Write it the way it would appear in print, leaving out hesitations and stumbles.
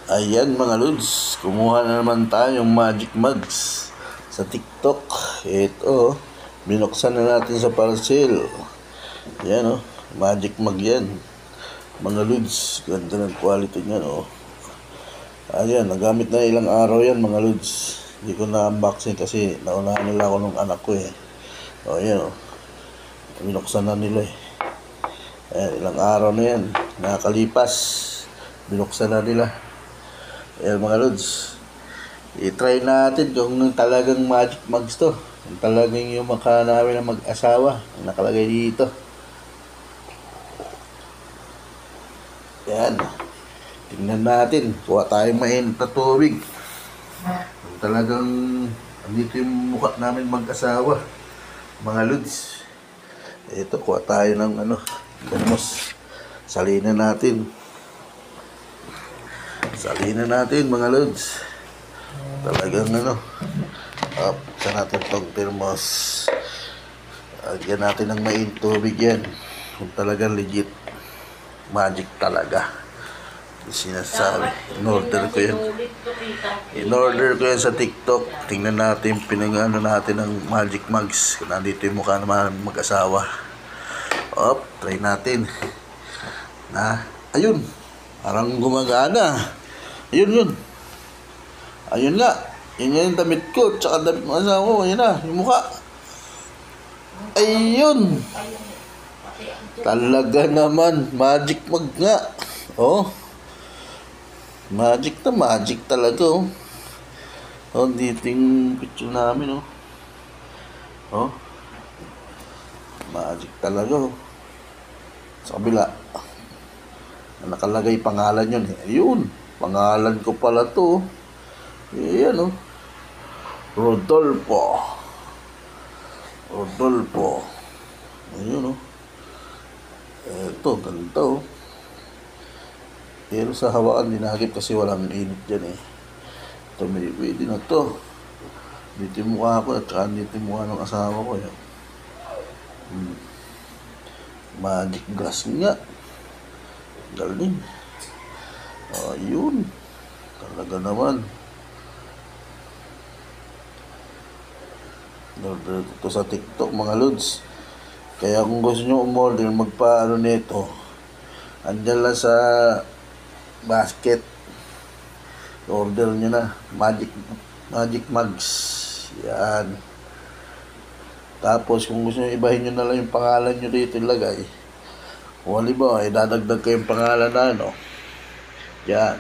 Ayan mga lods, kumuha na naman tayong magic mugs sa TikTok. Ito, binuksan na natin sa parcel. Ayan magic mug yan. Mga lods, ganda ng quality niyan Ayan, nagamit na ilang araw yan mga lods. Hindi ko na-unboxing kasi naunahan nila ako nung anak ko Ayan binuksan na nila Ayan, ilang araw na yan, nakakalipas. Binuksan na nila. Ayan mga lods, i-try natin kung talagang magic mugs to, kung talagang yung mukha namin ng mag-asawa ang nakalagay dito. Ayan, tingnan natin, kuha tayong mainit na tubig kung talagang andito yung mukha namin mag-asawa mga lods. Ito, kuha tayo ng termos, salina natin mga lods. Talagang sa natin tong termos, lagyan natin ng mainit tubig yan kung talagang legit magic talaga sinasabi. In-order ko yan sa TikTok. Tingnan natin, pinag-ano natin ng magic mugs kung nandito yung mukha naman mag-asawa. Try natin ayun, parang gumagana. Ayun nga, yun yung damit ko tsaka damit ng asawa ko. Ayun na, yung mukha. Ayun, talaga naman magic mug nga. Magic na magic talaga dito yung picture namin magic talaga sa kabila nakalagay pangalan yun ayun, pangalan ko pala to. Ayan Rodolfo. Ayun eto, ganito pero sa hawakan dinagip kasi walang init dyan ito, may pwede na to. Dito yung mukha ko at saka dito yung mukha ng asawa ko magic glass nga, galing. Ayun, talaga naman. Order ito sa TikTok mga lods. Kaya kung gusto nyo umorder, magpaano nito, andyan lang sa basket, order nyo na magic mugs yan. Tapos kung gusto nyo ibahin nyo na lang yung pangalan nyo dito ilagay. Kung halimbawa dadagdag ko yung pangalan na yan